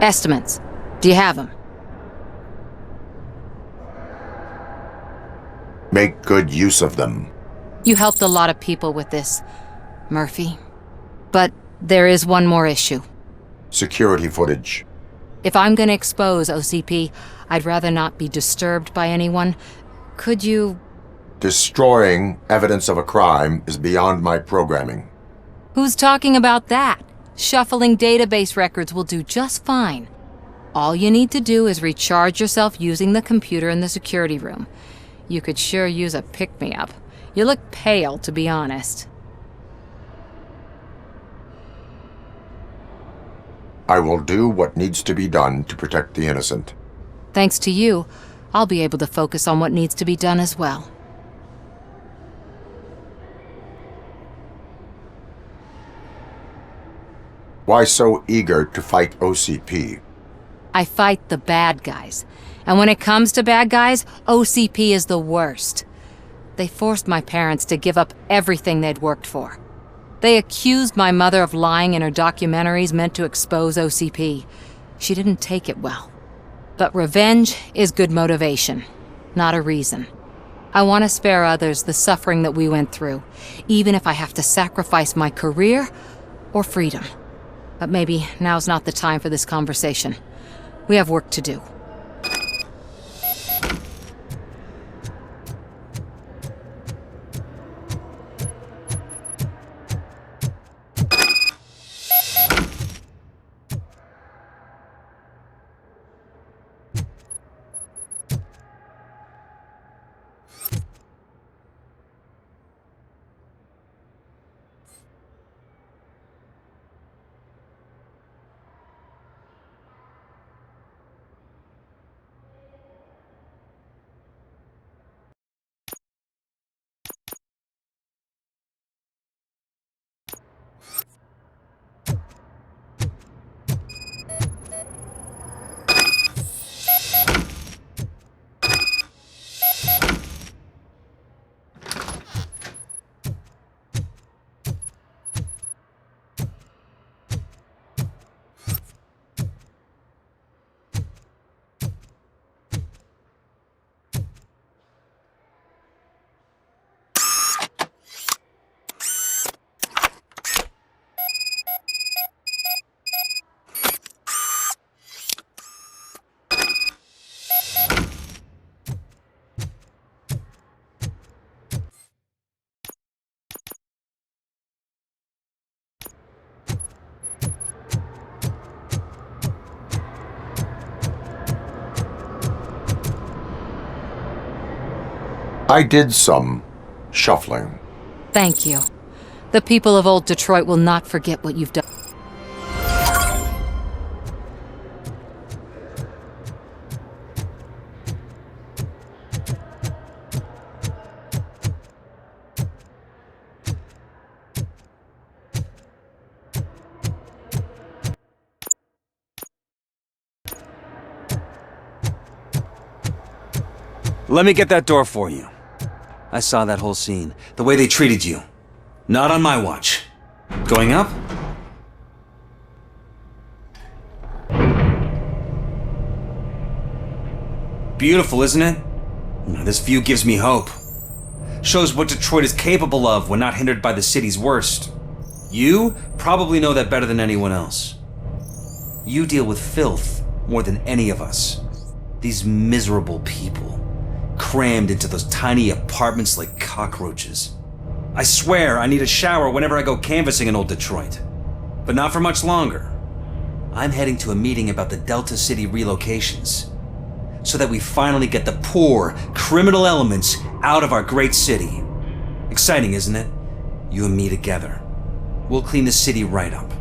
Estimates. Do you have them? Make good use of them. You helped a lot of people with this, Murphy. But there is one more issue. Security footage. If I'm gonna expose OCP, I'd rather not be disturbed by anyone. Could you... Destroying evidence of a crime is beyond my programming. Who's talking about that? Shuffling database records will do just fine. All you need to do is recharge yourself using the computer in the security room. You could sure use a pick-me-up. You look pale, to be honest. I will do what needs to be done to protect the innocent. Thanks to you, I'll be able to focus on what needs to be done as well. Why so eager to fight OCP? I fight the bad guys. And when it comes to bad guys, OCP is the worst. They forced my parents to give up everything they'd worked for. They accused my mother of lying in her documentaries meant to expose OCP. She didn't take it well. But revenge is good motivation, not a reason. I want to spare others the suffering that we went through, even if I have to sacrifice my career or freedom. But maybe now's not the time for this conversation. We have work to do. I did some shuffling. Thank you. The people of old Detroit will not forget what you've done. Let me get that door for you. I saw that whole scene. The way they treated you. Not on my watch. Going up? Beautiful, isn't it? This view gives me hope. Shows what Detroit is capable of when not hindered by the city's worst. You probably know that better than anyone else. You deal with filth more than any of us. These miserable people, crammed into those tiny apartments like cockroaches. I swear I need a shower whenever I go canvassing in old Detroit. But not for much longer. I'm heading to a meeting about the Delta City relocations, so that we finally get the poor, criminal elements out of our great city. Exciting, isn't it? You and me together. We'll clean the city right up.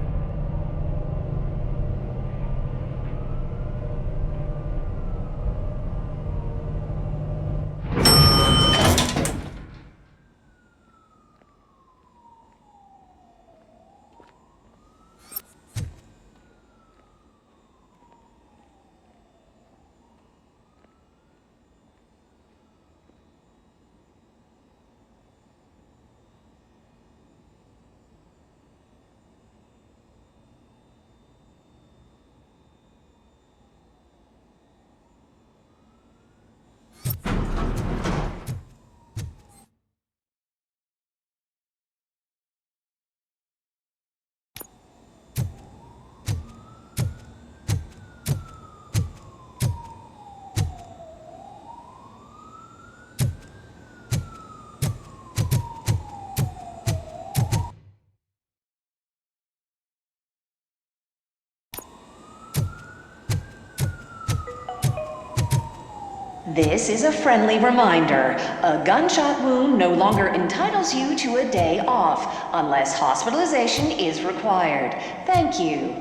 This is a friendly reminder. A gunshot wound no longer entitles you to a day off, unless hospitalization is required. Thank you.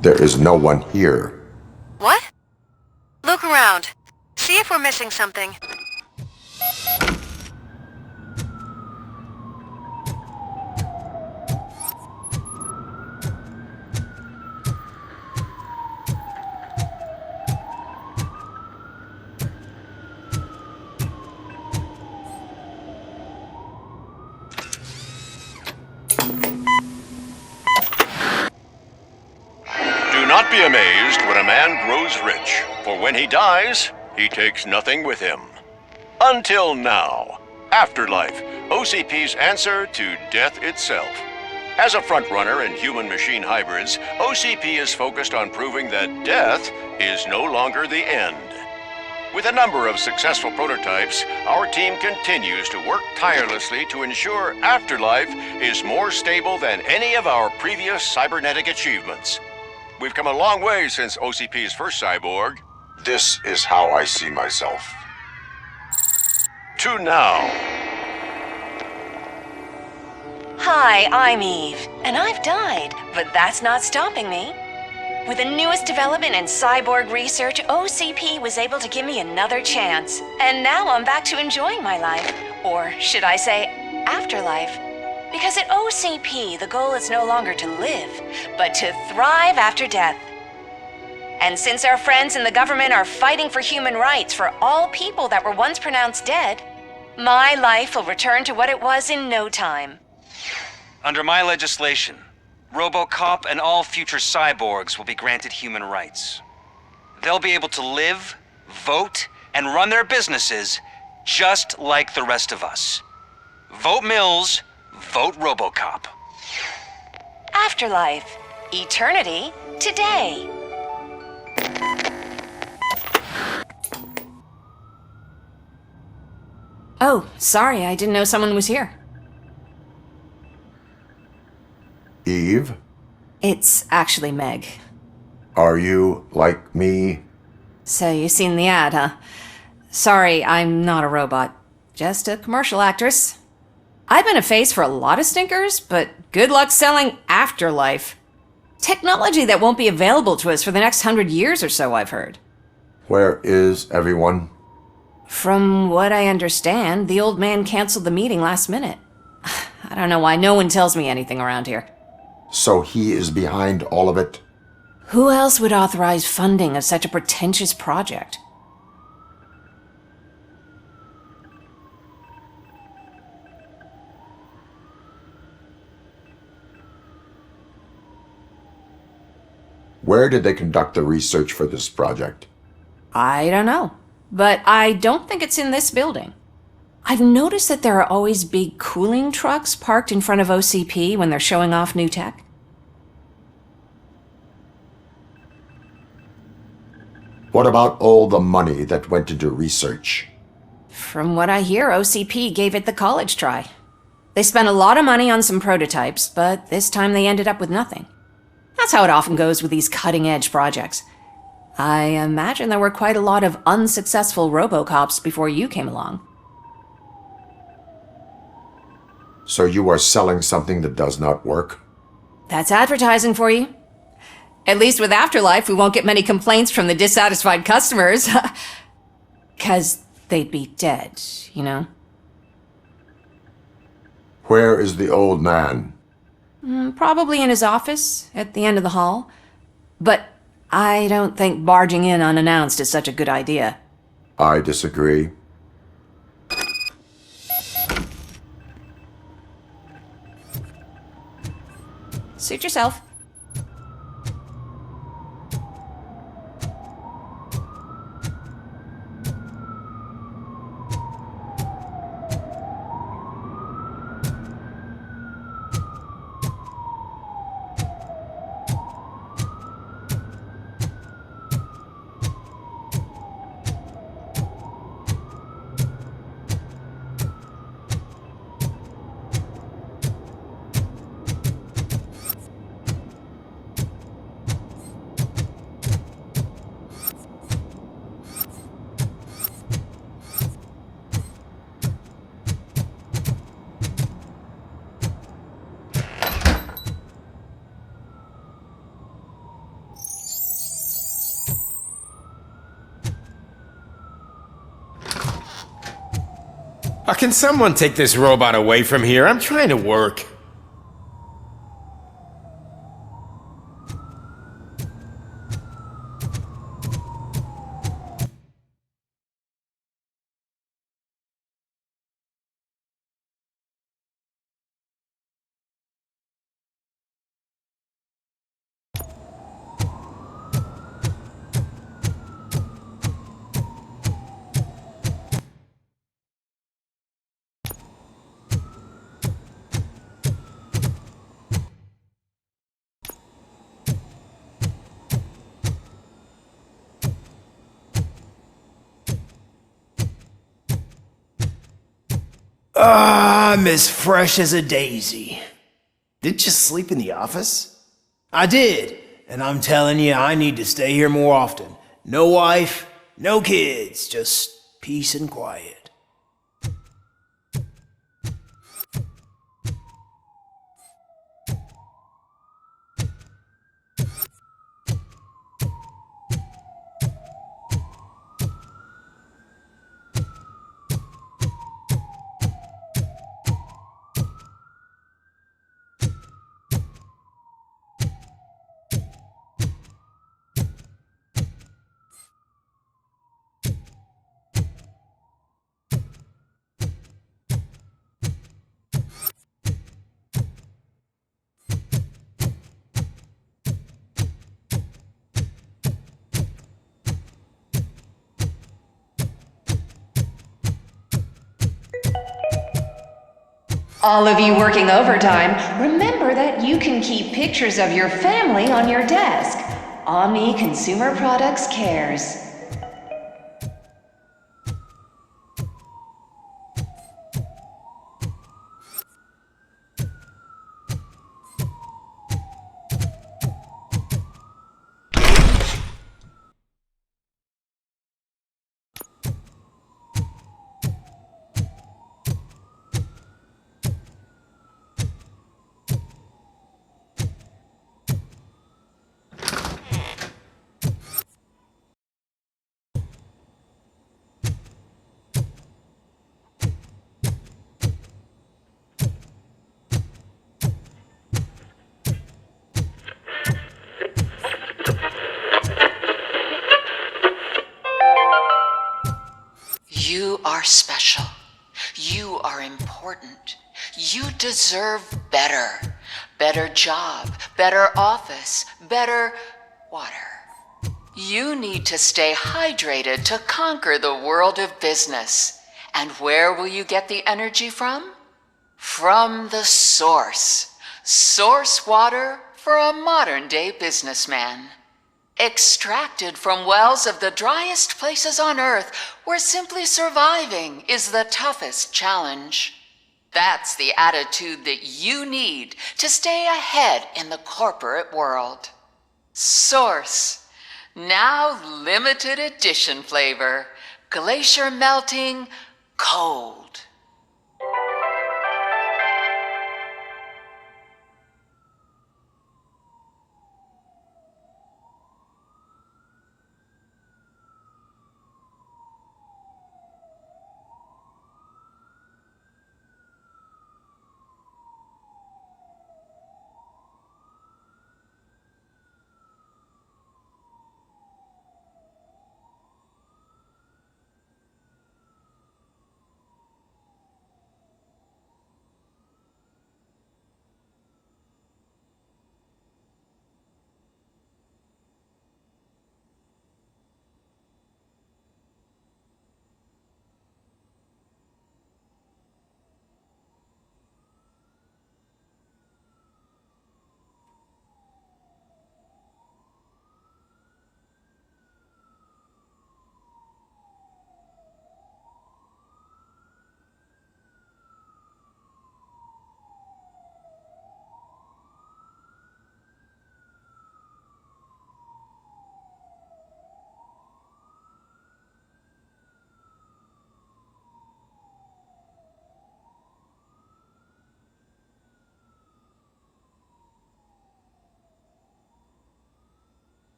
There is no one here. What? Look around. See if we're missing something. Do not be amazed when a man grows rich, for when he dies, he takes nothing with him. Until now. Afterlife, OCP's answer to death itself. As a frontrunner in human-machine hybrids, OCP is focused on proving that death is no longer the end. With a number of successful prototypes, our team continues to work tirelessly to ensure Afterlife is more stable than any of our previous cybernetic achievements. We've come a long way since OCP's first cyborg. This is how I see myself. To now. Hi, I'm Eve, and I've died, but that's not stopping me. With the newest development in cyborg research, OCP was able to give me another chance. And now I'm back to enjoying my life. Or should I say, afterlife. Because at OCP, the goal is no longer to live, but to thrive after death. And since our friends in the government are fighting for human rights for all people that were once pronounced dead, my life will return to what it was in no time. Under my legislation, RoboCop and all future cyborgs will be granted human rights. They'll be able to live, vote, and run their businesses just like the rest of us. Vote Mills, vote RoboCop. Afterlife. Eternity. Today. Oh, sorry, I didn't know someone was here. Eve, It's actually Meg. are you like me? So you seen the ad, huh? Sorry, I'm not a robot. Just a commercial actress. I've been a face for a lot of stinkers, but good luck selling Afterlife. Technology that won't be available to us for the next 100 years or so, I've heard. Where is everyone? From what I understand, the old man canceled the meeting last minute. I don't know why no one tells me anything around here. So he is behind all of it? Who else would authorize funding of such a pretentious project? Where did they conduct the research for this project? I don't know, but I don't think it's in this building. I've noticed that there are always big cooling trucks parked in front of OCP when they're showing off new tech. What about all the money that went into research? From what I hear, OCP gave it the college try. They spent a lot of money on some prototypes, but this time they ended up with nothing. That's how it often goes with these cutting-edge projects. I imagine there were quite a lot of unsuccessful RoboCops before you came along. So you are selling something that does not work? That's advertising for you. At least with Afterlife, we won't get many complaints from the dissatisfied customers. 'Cause they'd be dead, you know? Where is the old man? Probably in his office, at the end of the hall. But I don't think barging in unannounced is such a good idea. I disagree. Suit yourself. Can someone take this robot away from here? I'm trying to work. I'm as fresh as a daisy. Didn't you sleep in the office? I did, and I'm telling you, I need to stay here more often. No wife, no kids, just peace and quiet. All of you working overtime, remember that you can keep pictures of your family on your desk. Omni Consumer Products cares. You are special. You are important. You deserve better. Better job, better office, better water. You need to stay hydrated to conquer the world of business. And where will you get the energy from? From the source. Source water for a modern-day businessman. Extracted from wells of the driest places on Earth, where simply surviving is the toughest challenge. That's the attitude that you need to stay ahead in the corporate world. Source. Now limited edition flavor. Glacier melting cold.